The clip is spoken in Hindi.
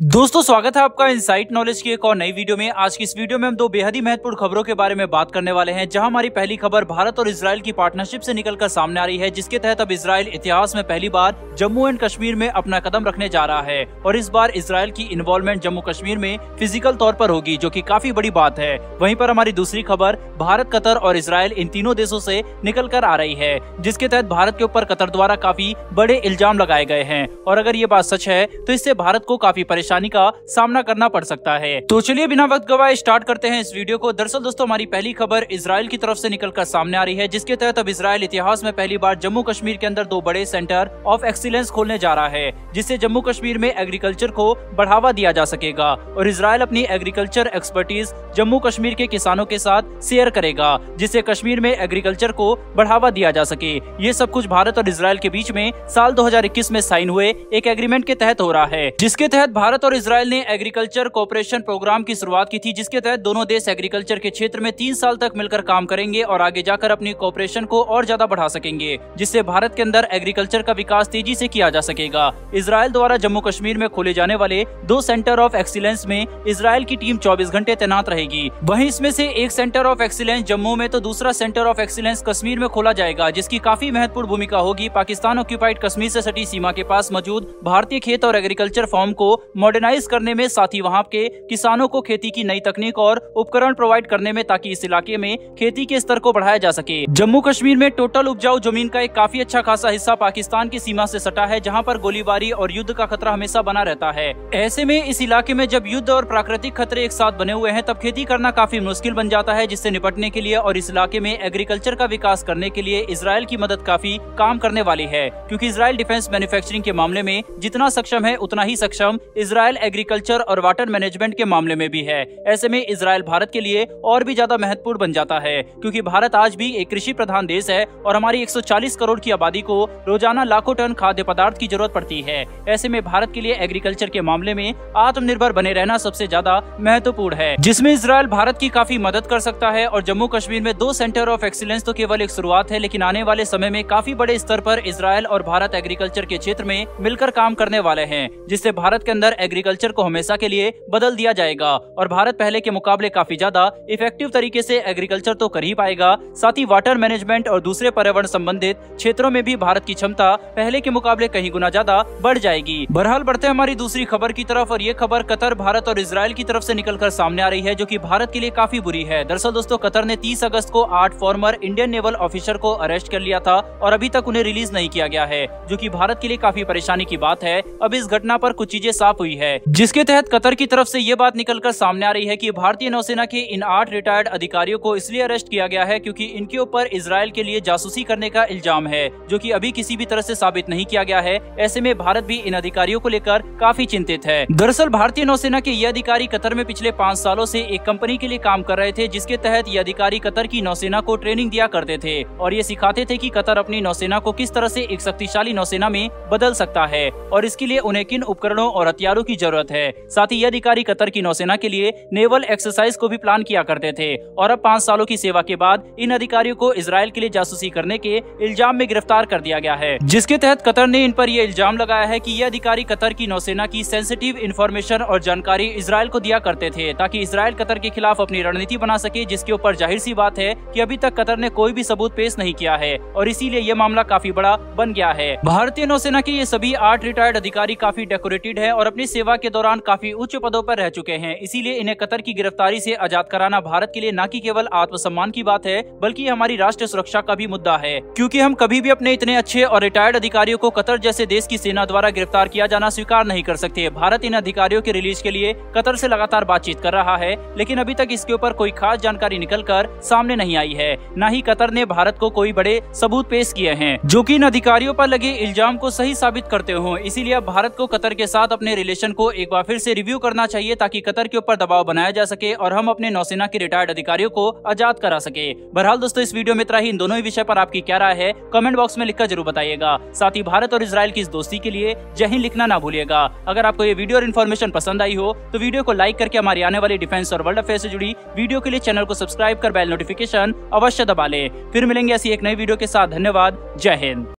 दोस्तों स्वागत है आपका इनसाइट नॉलेज की एक और नई वीडियो में। आज की इस वीडियो में हम दो बेहद ही महत्वपूर्ण खबरों के बारे में बात करने वाले हैं। जहां हमारी पहली खबर भारत और इजराइल की पार्टनरशिप से निकलकर सामने आ रही है, जिसके तहत अब इजराइल इतिहास में पहली बार जम्मू एंड कश्मीर में अपना कदम रखने जा रहा है। और इस बार इजराइल की इन्वॉल्वमेंट जम्मू कश्मीर में फिजिकल तौर पर होगी, जो की काफी बड़ी बात है। वहीं पर हमारी दूसरी खबर भारत, कतर और इजराइल इन तीनों देशों से निकल कर आ रही है, जिसके तहत भारत के ऊपर कतर द्वारा काफी बड़े इल्जाम लगाए गए हैं। और अगर ये बात सच है तो इससे भारत को काफी परेशानी का सामना करना पड़ सकता है। तो चलिए बिना वक्त गवाए स्टार्ट करते हैं इस वीडियो को। दरअसल दोस्तों हमारी पहली खबर इजराइल की तरफ से निकलकर सामने आ रही है, जिसके तहत अब इजराइल इतिहास में पहली बार जम्मू कश्मीर के अंदर दो बड़े सेंटर ऑफ एक्सीलेंस खोलने जा रहा है, जिससे जम्मू कश्मीर में एग्रीकल्चर को बढ़ावा दिया जा सकेगा। और इजराइल अपनी एग्रीकल्चर एक्सपर्टीज जम्मू कश्मीर के किसानों के साथ शेयर करेगा, जिससे कश्मीर में एग्रीकल्चर को बढ़ावा दिया जा सके। ये सब कुछ भारत और इजराइल के बीच में साल 2021 में साइन हुए एक एग्रीमेंट के तहत हो रहा है, जिसके तहत भारत और इजराइल ने एग्रीकल्चर कोऑपरेशन प्रोग्राम की शुरुआत की थी, जिसके तहत दोनों देश एग्रीकल्चर के क्षेत्र में 3 साल तक मिलकर काम करेंगे और आगे जाकर अपनी कोऑपरेशन को और ज्यादा बढ़ा सकेंगे, जिससे भारत के अंदर एग्रीकल्चर का विकास तेजी से किया जा सकेगा। इजराइल द्वारा जम्मू कश्मीर में खोले जाने वाले 2 सेंटर ऑफ एक्सीलेंस में इजराइल की टीम 24 घंटे तैनात रहेगी। वहीं इसमें से एक सेंटर ऑफ एक्सीलेंस जम्मू में तो दूसरा सेंटर ऑफ एक्सीलेंस कश्मीर में खोला जाएगा, जिसकी काफी महत्वपूर्ण भूमिका होगी पाकिस्तान ऑक्यूपाइड कश्मीर से सटी सीमा के पास मौजूद भारतीय खेत और एग्रीकल्चर फॉर्म को मॉडर्नाइज करने में, साथ ही वहाँ के किसानों को खेती की नई तकनीक और उपकरण प्रोवाइड करने में, ताकि इस इलाके में खेती के स्तर को बढ़ाया जा सके। जम्मू कश्मीर में टोटल उपजाऊ जमीन का एक काफी अच्छा खासा हिस्सा पाकिस्तान की सीमा से सटा है, जहाँ पर गोलीबारी और युद्ध का खतरा हमेशा बना रहता है। ऐसे में इस इलाके में जब युद्ध और प्राकृतिक खतरे एक साथ बने हुए हैं, तब खेती करना काफी मुश्किल बन जाता है, जिससे निपटने के लिए और इस इलाके में एग्रीकल्चर का विकास करने के लिए इजराइल की मदद काफी काम करने वाली है, क्योंकि इजराइल डिफेंस मैन्युफैक्चरिंग के मामले में जितना सक्षम है, उतना ही सक्षम इजराइल एग्रीकल्चर और वाटर मैनेजमेंट के मामले में भी है। ऐसे में इजराइल भारत के लिए और भी ज्यादा महत्वपूर्ण बन जाता है, क्योंकि भारत आज भी एक कृषि प्रधान देश है और हमारी 140 करोड़ की आबादी को रोजाना लाखों टन खाद्य पदार्थ की जरूरत पड़ती है। ऐसे में भारत के लिए एग्रीकल्चर के मामले में आत्मनिर्भर बने रहना सबसे ज्यादा महत्वपूर्ण है, जिसमें इजराइल भारत की काफी मदद कर सकता है। और जम्मू कश्मीर में 2 सेंटर ऑफ एक्सीलेंस तो केवल एक शुरुआत है, लेकिन आने वाले समय में काफी बड़े स्तर पर इजराइल और भारत एग्रीकल्चर के क्षेत्र में मिलकर काम करने वाले हैं, जिससे भारत के अंदर एग्रीकल्चर को हमेशा के लिए बदल दिया जाएगा। और भारत पहले के मुकाबले काफी ज्यादा इफेक्टिव तरीके से एग्रीकल्चर तो कर ही पाएगा, साथ ही वाटर मैनेजमेंट और दूसरे पर्यावरण संबंधित क्षेत्रों में भी भारत की क्षमता पहले के मुकाबले कहीं गुना ज्यादा बढ़ जाएगी। बहरहाल बढ़ते हैं हमारी दूसरी खबर की तरफ, और ये खबर कतर, भारत और इजराइल की तरफ से निकलकर सामने आ रही है, जो कि भारत के लिए काफी बुरी है। दरअसल दोस्तों कतर ने 30 अगस्त को 8 फॉर्मर इंडियन नेवल ऑफिसर को अरेस्ट कर लिया था और अभी तक उन्हें रिलीज नहीं किया गया है, जो कि भारत के लिए काफी परेशानी की बात है। अब इस घटना पर कुछ चीजें साफ हुई है, जिसके तहत कतर की तरफ से ये बात निकलकर सामने आ रही है कि भारतीय नौसेना के इन 8 रिटायर्ड अधिकारियों को इसलिए अरेस्ट किया गया है क्योंकि इनके ऊपर इजराइल के लिए जासूसी करने का इल्जाम है, जो कि अभी किसी भी तरह से साबित नहीं किया गया है। ऐसे में भारत भी इन अधिकारियों को लेकर काफी चिंतित है। दरअसल भारतीय नौसेना के ये अधिकारी कतर में पिछले 5 सालों से एक कंपनी के लिए काम कर रहे थे, जिसके तहत ये अधिकारी कतर की नौसेना को ट्रेनिंग दिया करते थे और ये सिखाते थे कि कतर अपनी नौसेना को किस तरह से एक शक्तिशाली नौसेना में बदल सकता है और इसके लिए उन्हें किन उपकरणों और हथियारों की जरूरत है। साथ ही ये अधिकारी कतर की नौसेना के लिए नेवल एक्सरसाइज को भी प्लान किया करते थे। और अब 5 सालों की सेवा के बाद इन अधिकारियों को इजराइल के लिए जासूसी करने के इल्जाम में गिरफ्तार कर दिया गया है, जिसके तहत कतर ने इन पर यह इल्जाम लगाया है कि ये अधिकारी कतर की नौसेना की सेंसिटिव इंफॉर्मेशन और जानकारी इजराइल को दिया करते थे, ताकि इजराइल कतर के खिलाफ अपनी रणनीति बना सके, जिसके ऊपर जाहिर सी बात है कि अभी तक कतर ने कोई भी सबूत पेश नहीं किया है और इसीलिए ये मामला काफी बड़ा बन गया है। भारतीय नौसेना के ये सभी 8 रिटायर्ड अधिकारी काफी डेकोरेटेड है और अपनी सेवा के दौरान काफी उच्च पदों पर रह चुके हैं, इसीलिए इन्हें कतर की गिरफ्तारी से आजाद कराना भारत के लिए न कि केवल आत्मसम्मान की बात है, बल्कि हमारी राष्ट्रीय सुरक्षा का भी मुद्दा है, क्योंकि हम कभी भी अपने इतने अच्छे और रिटायर्ड अधिकारियों को कतर जैसे देश की सेना द्वारा गिरफ्तार किया जाना स्वीकार नहीं कर सकते। भारत इन अधिकारियों के रिलीज के लिए कतर से लगातार बातचीत कर रहा है, लेकिन अभी तक इसके ऊपर कोई खास जानकारी निकलकर सामने नहीं आई है। न ही कतर ने भारत को कोई बड़े सबूत पेश किए हैं जो कि इन अधिकारियों पर लगे इल्जाम को सही साबित करते हो। इसीलिए अब भारत को कतर के साथ अपने रिलेशन को एक बार फिर से रिव्यू करना चाहिए, ताकि कतर के ऊपर दबाव बनाया जा सके और हम अपने नौसेना के रिटायर्ड अधिकारियों को आजाद करा सके। बहरहाल दोस्तों इस वीडियो में इतना ही। इन दोनों ही विषय पर आपकी क्या राय है कमेंट बॉक्स में लिखकर जरूर बताइएगा। साथ ही भारत और इजराइल की इस दोस्ती के लिए जय हिंद लिखना ना भूलिएगा। अगर आपको ये वीडियो और इन्फॉर्मेशन पसंद आई हो तो वीडियो को लाइक करके हमारी आने वाली डिफेंस और वर्ल्ड अफेयर से जुड़ी वीडियो के लिए चैनल को सब्सक्राइब कर बेल नोटिफिकेशन अवश्य दबा ले। फिर मिलेंगे ऐसी एक नई वीडियो के साथ। धन्यवाद। जय हिंद।